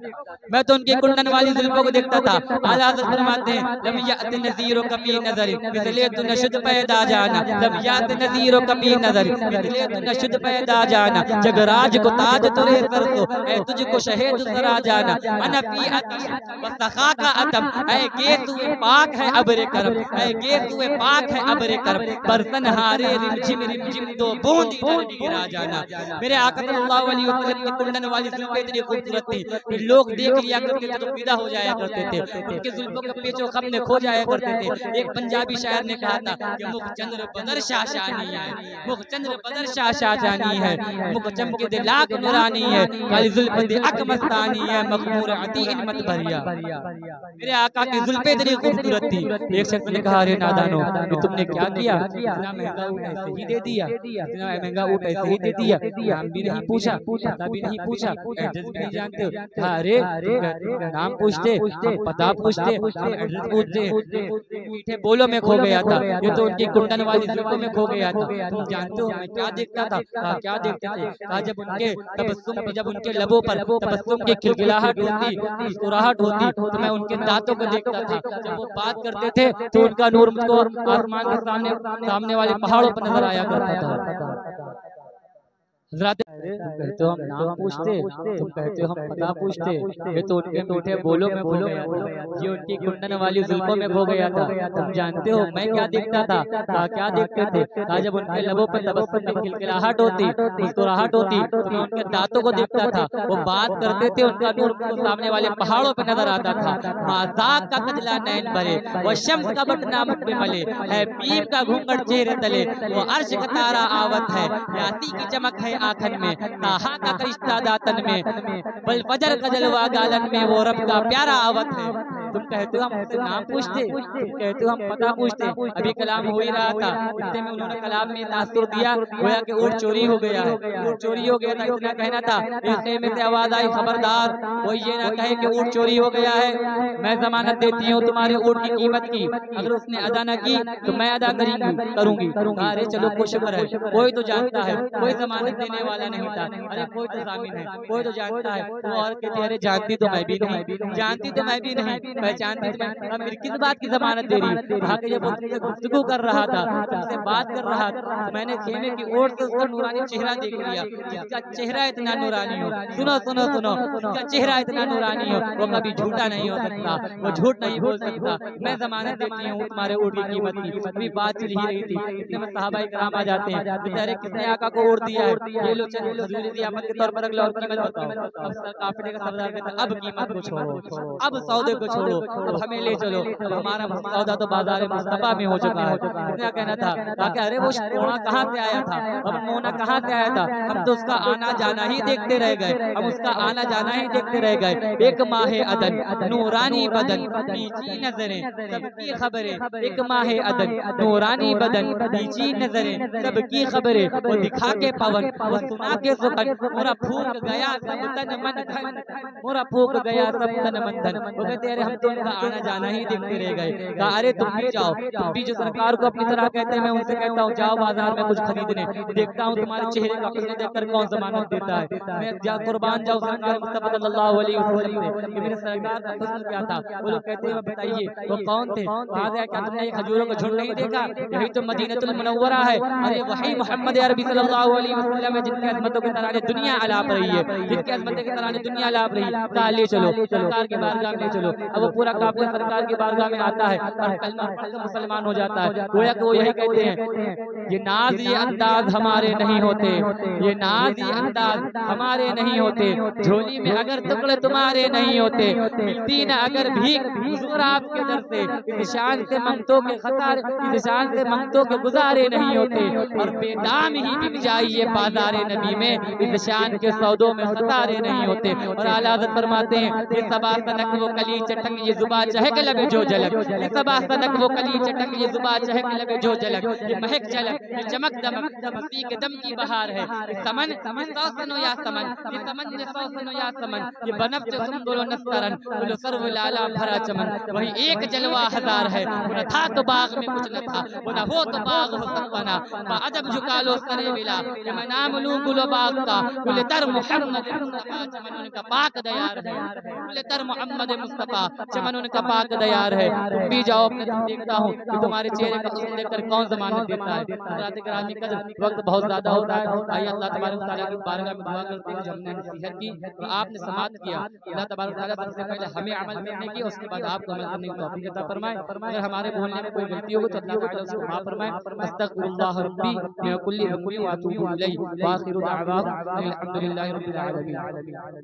मैं तो उनकी कुंडन वाली जुल्फों को देखता था। आला हज़रत फरमाते हैं लम यात नज़ीर कभी नजर मिसले तू नशुद पैदा जाना, लम यात नज़ीर कभी नजर मिसले तू नशुद पैदा जाना। जगराज को ताज तुरे सर तो ऐ तुझको शहीद सरा जाना। अना फी अती वसखा का अतम, ऐ गे तू पाक है अबरे करम, ऐ गे तू पाक है अबरे करम। बरसन हारे रिमझिम दो बूंद इधर गिरा जाना। मेरे आका सल्लल्लाहु अलैहि वसल्लम की कुंडन वाली जुल्फें इतनी खूबसूरत थी कि लोग देख लिया करते थे तो फिदा हो जाया करते थे, उनके जुल्फों के पेचो खम में खो जाया करते थे। एक पंजाबी शायर ने कहा था कि मुखचंद्र बदर शाशानी है, मुखचंद्र बदर शाशानी है, मुख चमके दे लाख नूरानी है, काली जुल्फ दे अक मस्तानी है, मखमूर अती हिम्मत भरिया। मेरे आका की जुल्फें इतनी खूबसूरत थी। एक शख्स ने कहा अरे नादानो तुमने क्या किया, इतना महंगा ऊंट ऐसे ही दे दिया, इतना महंगा ऊंट ऐसे ही दे दिया, नाम भी नहीं पूछा, पता भी नहीं पूछा, एड्रेस भी नहीं जानते। अरे नाम पूछते, पता पूछते, एड्रेस पूछते, मीठे बोलों में खो गया था। ये तो उनकी कुंडन वाली जुल्फों में खो गया था। तुम जानते हो मैं क्या देखता था? क्या देखते थे? जब उनके तबस्सुम की, जब उनके लबों पर तबस्सुम की खिलखिलाहट होती, मुस्कुराहट होती, तो मैं उनके दांतों को देखता था। जब वो बात करते थे तो उनका नूर मुझको आसमान के सामने वाले पहाड़ों पर नजर आया करता था। हज़रात तुम कहते हो हम नाम पूछते, तुम कहते हो हम पता पूछते, ये तो उनके मीठे बोलों में खो गया था, ये उनकी कुंडन वाली जुल्फों में खो गया था। तुम जानते हो मैं क्या देखता था? क्या देखते थे? जब उनके लबों पर तबस्सुम की खिलखिलाहट होती, मुस्कुराहट होती, तो मैं उनके दांतों को देखता था। वो बात करते थे, उनका नूर सामने वाले पहाड़ों पर नजर आता था। माज़ाक का कजला नैन भरे, वो शम्स का बटना मुख में मले, है बीम का घूंघट चेहरे तले, वो अर्श का तारा आवत है, यासी की चमक है आखन में, ताहा का करिश्ता दातन में, बल फजर का जलवा गालन में, वो रब का प्यारा आवत है। तुम कहते हो हम उससे नाम पूछते, तुम कहते हो हम पता पूछते। अभी कलाम हो ही रहा था, इतने में उन्होंने कलाम में तासुर दिया, गोया कि ऊँट चोरी हो गया है, ऊँट चोरी हो गया था, इतना कहना था। इतने में से आवाज आई, खबरदार वो ये ना कहे कि ऊँट चोरी हो गया है, मैं जमानत देती हूँ तुम्हारे ऊँट की कीमत की, अगर उसने अदा न की तो मैं अदा करूंगी। अरे चलो कोई शुक्र है, कोई तो जानता है, कोई जमानत देने वाला नहीं था। अरे कोई तो जामिन है, कोई तो जानता है। वो औरत कहती है अरे जानती तो मैं भी नहीं, जानती तो मैं भी नहीं, पहचानती तो मैं, फिर किस बात की जमानत दे रही? कहा कि जब तुमसे गुफ्तगू कर रहा था, तुमसे बात कर रहा था, तो मैंने खेमे की ओर से उसका नूरानी चेहरा देख लिया। जिसका चेहरा इतना नूरानी हो, सुनो सुनो सुनो, जिसका चेहरा इतना नूरानी हो वो कभी झूठा नहीं हो सकता, वो झूठ नहीं बोल सकता। मैं जमानत देती हूँ तुम्हारे ऊँट की कीमत की। अभी बात चल ही रही थी, इतने में सहाबाए किराम आ जाते हैं, बेचारे किसने आका को ऊँट दिया है? ये लो चलो हजूरी दियामत के तौर पर अगला और कीमत बताओ। अब काफिले का सरदार कहता है अब कीमत को छोड़ो, अब सौदे को छोड़ो, अब हमें ले चलो, अब हमारा सौदा तो बाजार मुस्तफा में हो चुका है। इतना कहना था, कहा अरे वो मोना कहाँ से आया था? अब मोना कहाँ से आया था? हम तो उसका आना जाना ही देखते रह गए, हम उसका आना जाना ही देखते रह गए। एक माह अदन नूरानी बदन बीची नजरें सबकी खबरें, एक माह अदन नूरानी बदन बीची नजरें सबकी खबरें, वो दिखा के पवन वो सुना के सुखन, मोरा फूक गया सब तन मन धन, मोरा फूक गया सब तन मन धन। वो कहते अरे हम तो उनका आना जाना ही देखते रह गए। कहा अरे तुम भी जाओ, तुम भी जो सरकार को अपनी तरह कहते हैं, मैं उनसे कहता हूँ जाओ बाजार में कुछ खरीदने, देखता हूँ तुम्हारे चेहरे का हुस्न देखकर कौन जमानत देता है। मैं कुर्बान जाऊँ सरकार मुस्तफा सल्लल्लाहु अलैहि वसल्लम से कि मेरे सरकार का हुस्न क्या था। वो लोग कहते हैं बताइए वो कौन थे? कहा गया क्या तुमने खजूरों का झुंड नहीं देखा? यही तो मदीनतुल मुनव्वरा है। अरे वही मोहम्मद अरबी सल्लल्लाहु अलैहि वसल्लम है जिनकी अज़मतों के तराने दुनिया अलाप रही है, जिनकी अज़मतों के तराने दुनिया अलाप रही है। कहा ले चलो सरकार की बारगाह में ले चलो। अब वो पूरा काफिला सरकार की बारगाह में आता है और कलमा पढ़कर मुसलमान हो जाता है। गोया कि वो यही कहते हैं ये नाज ये अंदाज हमारे नहीं होते, ये नाज ये अंदाज हमारे नहीं होते, झोली में अगर टुकड़े तुम्हारे नहीं होते, मिलती ना अगर भीख हुजूर आपके दर से, इस शान से मंगतों के खसारे, इस शान से मंगतों के गुजारे नहीं होते, और बेदाम ही बिक जाइए बाजारे नबी में, इस शान के सौदों में खसारे नहीं होते। और आला हज़रत फरमाते हैं ये सबा सनक वो कली चटक ये जुबा चहक लबे जो झलक, ये सबा सनक वो कली चटक ये जुबा चहक लबे जो झलक, ये महक झलक ये चमक दमक मस्ती के दम की बहार है। समन सौ सनो या समन, ये समन ये सौ सनो या समन, ये बनफ जो तुम बोलो नस्तरन बोलो सर्व लाला भरा चमन। वही एक जलवा हजार है, वो न था तो बाग में कुछ न था, वो न हो तो बाग हो सपना, अदब झुका लो सरे मिला, कि मैं नाम लूं गुलो बाग का, गुले तर मोहम्मद मुस्तफा चमन उनका पाक दयार है, गुले तर मोहम्मद मुस्तफा चमन उनका पाक दयार है। तुम भी जाओ अपने, देखता हूँ कि तुम्हारे चेहरे का हुस्न देखकर कौन जमानत देता है। हज़रात किरामी का वक्त बहुत ज्यादा होता है, आइए अल्लाह तबारक व तआला की बारगाह में दुआ करते हैं। जो हमने नसीहत की और आपने समाअत किया, अल्लाह तबारक व तआला सबसे पहले हमें अमल करने की, उसके बाद आपको अमल करने की तौफीक अता फरमाए। अगर हमारे बोलने में कोई गलती होगी तो अल्लाह ताला उसको माफ फरमाए। अस्तगफिरुल्लाह रब्बी मिन कुल्ली ज़ंबिन व अतूबु इलैहि व आखिरु दअवाना अनिल हम्दुलिल्लाहि रब्बिल आलमीन।